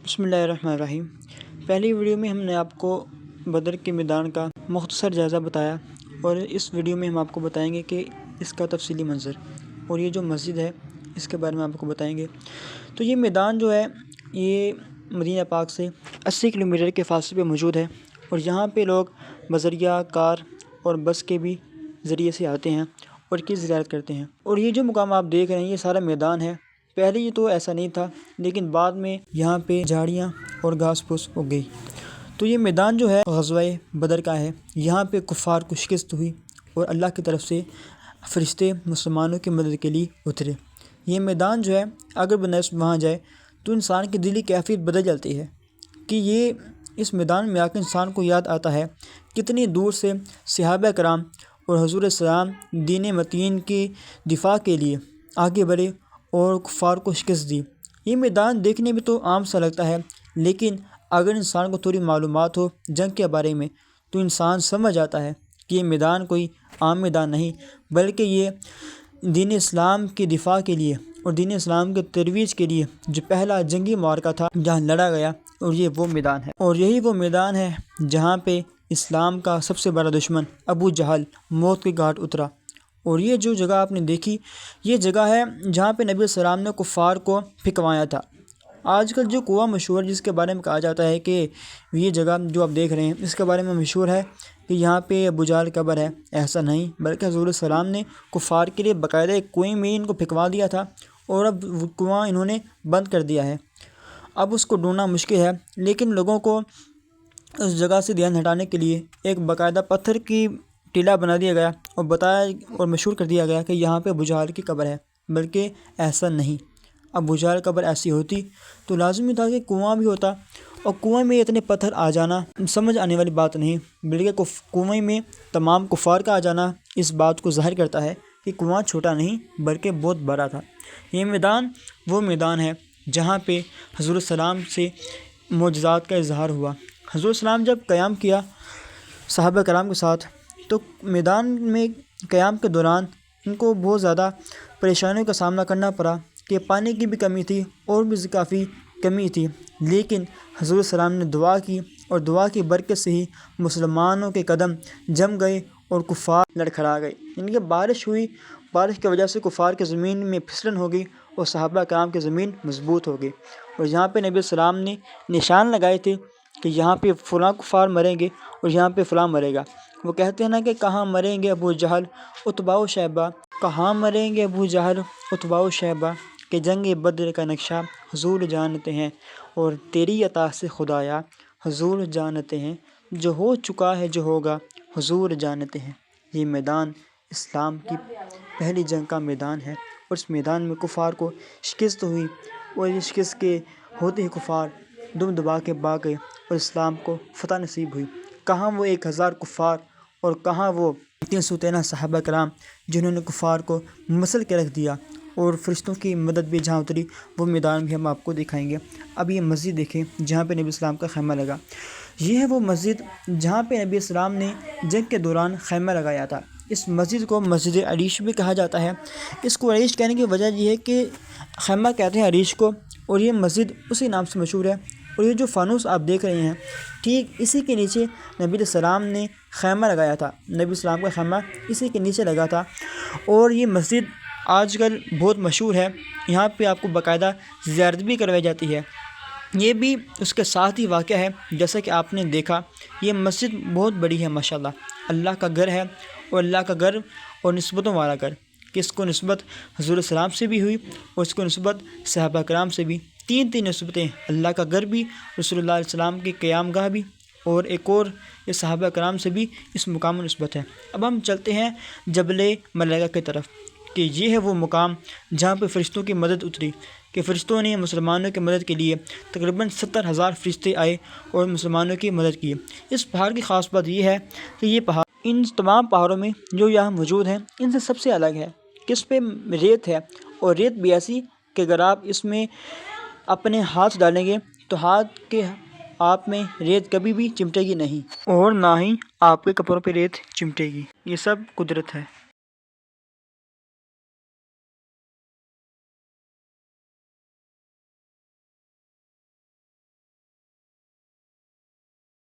بسم اللہ الرحمن الرحیم۔ پہلی ویڈیو میں ہم نے آپ کو بدر کے میدان کا مختصر جائزہ بتایا، اور اس ویڈیو میں ہم آپ کو بتائیں گے کہ اس کا تفصیلی منظر، اور یہ جو مسجد ہے اس کے بارے میں آپ کو بتائیں گے۔ تو یہ میدان جو ہے یہ مدینہ پاک سے 80 کلومیٹر کے فاصلے پہ موجود ہے، اور یہاں پہ لوگ بذریعہ کار اور بس کے بھی ذریعے سے آتے ہیں اور کی زیارت کرتے ہیں۔ اور یہ جو مقام آپ دیکھ رہے ہیں یہ سارا میدان ہے۔ پہلے یہ تو ایسا نہیں تھا، لیکن بعد میں یہاں پہ جھاڑیاں اور گھاس پھوس اگ گئی۔ تو یہ میدان جو ہے غزوہ بدر کا ہے۔ یہاں پہ کفار کو شکست ہوئی اور اللہ کی طرف سے فرشتے مسلمانوں کی مدد کے لیے اترے۔ یہ میدان جو ہے اگر بنس وہاں جائے تو انسان کی دلی کیفیت بدل جاتی ہے کہ یہ اس میدان میں آ کے انسان کو یاد آتا ہے کتنی دور سے صحابہ کرام اور حضور السلام دین متین کی دفاع کے لیے آگے بڑھے اور کفار کو شکست دی۔ یہ میدان دیکھنے میں تو عام سا لگتا ہے، لیکن اگر انسان کو تھوڑی معلومات ہو جنگ کے بارے میں تو انسان سمجھ آتا ہے کہ یہ میدان کوئی عام میدان نہیں، بلکہ یہ دین اسلام کی دفاع کے لیے اور دین اسلام کے ترویج کے لیے جو پہلا جنگی معرکہ تھا جہاں لڑا گیا، اور یہ وہ میدان ہے۔ اور یہی وہ میدان ہے جہاں پہ اسلام کا سب سے بڑا دشمن ابو جہل موت کے گھاٹ اترا۔ اور یہ جو جگہ آپ نے دیکھی یہ جگہ ہے جہاں پہ نبی علیہ السلام نے کفار کو پھکوایا تھا۔ آج کل جو کنواں مشہور جس کے بارے میں کہا جاتا ہے کہ یہ جگہ جو آپ دیکھ رہے ہیں اس کے بارے میں مشہور ہے کہ یہاں پہ ابو جہل قبر ہے، ایسا نہیں، بلکہ حضور السلام نے کفار کے لیے باقاعدہ ایک کنویں میں ان کو پھکوا دیا تھا، اور اب وہ کنواں انہوں نے بند کر دیا ہے۔ اب اس کو ڈھونڈنا مشکل ہے، لیکن لوگوں کو اس جگہ سے دھیان ہٹانے کے لیے ایک باقاعدہ پتھر کی ٹیلہ بنا دیا گیا اور بتایا اور مشہور کر دیا گیا کہ یہاں پہ ابو جہل کی قبر ہے، بلکہ ایسا نہیں۔ ابو جہل قبر ایسی ہوتی تو لازمی تھا کہ کنواں بھی ہوتا، اور کنویں میں اتنے پتھر آ جانا سمجھ آنے والی بات نہیں، بلکہ کنویں میں تمام کفار کا آ جانا اس بات کو ظاہر کرتا ہے کہ کنواں چھوٹا نہیں بلکہ بہت بڑا تھا۔ یہ میدان وہ میدان ہے جہاں پہ حضور السلام سے معجزات کا اظہار ہوا۔ حضور السلام جب قیام کیا صحابہ کرام کے ساتھ، تو میدان میں قیام کے دوران ان کو بہت زیادہ پریشانیوں کا سامنا کرنا پڑا کہ پانی کی بھی کمی تھی اور بھی کافی کمی تھی، لیکن حضور السلام نے دعا کی، اور دعا کی برکت سے ہی مسلمانوں کے قدم جم گئے اور کفار لڑکھڑا گئے۔ یعنی کہ بارش ہوئی، بارش کی وجہ سے کفار کے زمین میں پھسلن ہو گئی اور صحابہ کرام کی زمین مضبوط ہو گئی۔ اور یہاں پہ نبی السلام نے نشان لگائے تھے کہ یہاں پہ فلاں کفار مریں گے اور یہاں پہ فلاں مرے گا۔ وہ کہتے ہیں نا کہ کہاں مریں گے ابو جہل اتبا و شیبہ، کہاں مریں گے ابو جہل اتبا و شیبہ، کہ جنگ بدر کا نقشہ حضور جانتے ہیں، اور تیری عطا سے خدایا حضور جانتے ہیں، جو ہو چکا ہے جو ہوگا حضور جانتے ہیں۔ یہ میدان اسلام کی پہلی جنگ کا میدان ہے، اور اس میدان میں کفار کو شکست ہوئی، اور یہ شکست کے ہوتے ہی کفار دم دبا کے بھاگ گئے اور اسلام کو فتح نصیب ہوئی۔ کہاں وہ 1000 کفار اور کہاں وہ 313 صحابہ کرام جنہوں نے کفار کو مسل کے رکھ دیا، اور فرشتوں کی مدد بھی جہاں اتری وہ میدان بھی ہم آپ کو دکھائیں گے۔ اب یہ مسجد دیکھیں جہاں پہ نبی اسلام کا خیمہ لگا۔ یہ ہے وہ مسجد جہاں پہ نبی اسلام نے جنگ کے دوران خیمہ لگایا تھا۔ اس مسجد کو مسجد عریش بھی کہا جاتا ہے۔ اس کو عریش کہنے کی وجہ یہ ہے کہ خیمہ کہتے ہیں عریش کو، اور یہ مسجد اسی نام سے مشہور ہے۔ اور یہ جو فانوس آپ دیکھ رہے ہیں ٹھیک اسی کے نیچے نبی علیہ السلام نے خیمہ لگایا تھا۔ نبی اسلام کا خیمہ اسی کے نیچے لگا تھا، اور یہ مسجد آج کل بہت مشہور ہے۔ یہاں پہ آپ کو باقاعدہ زیارت بھی کروائی جاتی ہے۔ یہ بھی اس کے ساتھ ہی واقع ہے، جیسا کہ آپ نے دیکھا یہ مسجد بہت بڑی ہے ماشاءاللہ، اللہ کا گھر ہے، اور اللہ کا گھر اور نسبتوں والا گھر، کہ اس کو نسبت حضور السلام سے بھی ہوئی اور اس کو نسبت صحابہ کرام سے بھی، تین نسبتیں، اللہ کا گھر بھی، رسول اللہ علیہ السلام کی قیام گاہ بھی، اور ایک اور یہ صحابہ کرام سے بھی اس مقام نسبت ہے۔ اب ہم چلتے ہیں جبل ملائکہ کی طرف، کہ یہ ہے وہ مقام جہاں پہ فرشتوں کی مدد اتری، کہ فرشتوں نے مسلمانوں کی مدد کے لیے تقریباً 70,000 فرشتے آئے اور مسلمانوں کی مدد کی۔ اس پہاڑ کی خاص بات یہ ہے کہ یہ پہاڑ ان تمام پہاڑوں میں جو یہاں موجود ہیں ان سے سب سے الگ ہے، کہ اس پہ ریت ہے، اور ریت بھی ایسی کہ اگر آپ اس میں اپنے ہاتھ ڈالیں گے تو ہاتھ کے آپ میں ریت کبھی بھی چمٹے گی نہیں، اور نہ ہی آپ کے کپڑوں پہ ریت چمٹے گی۔ یہ سب قدرت ہے۔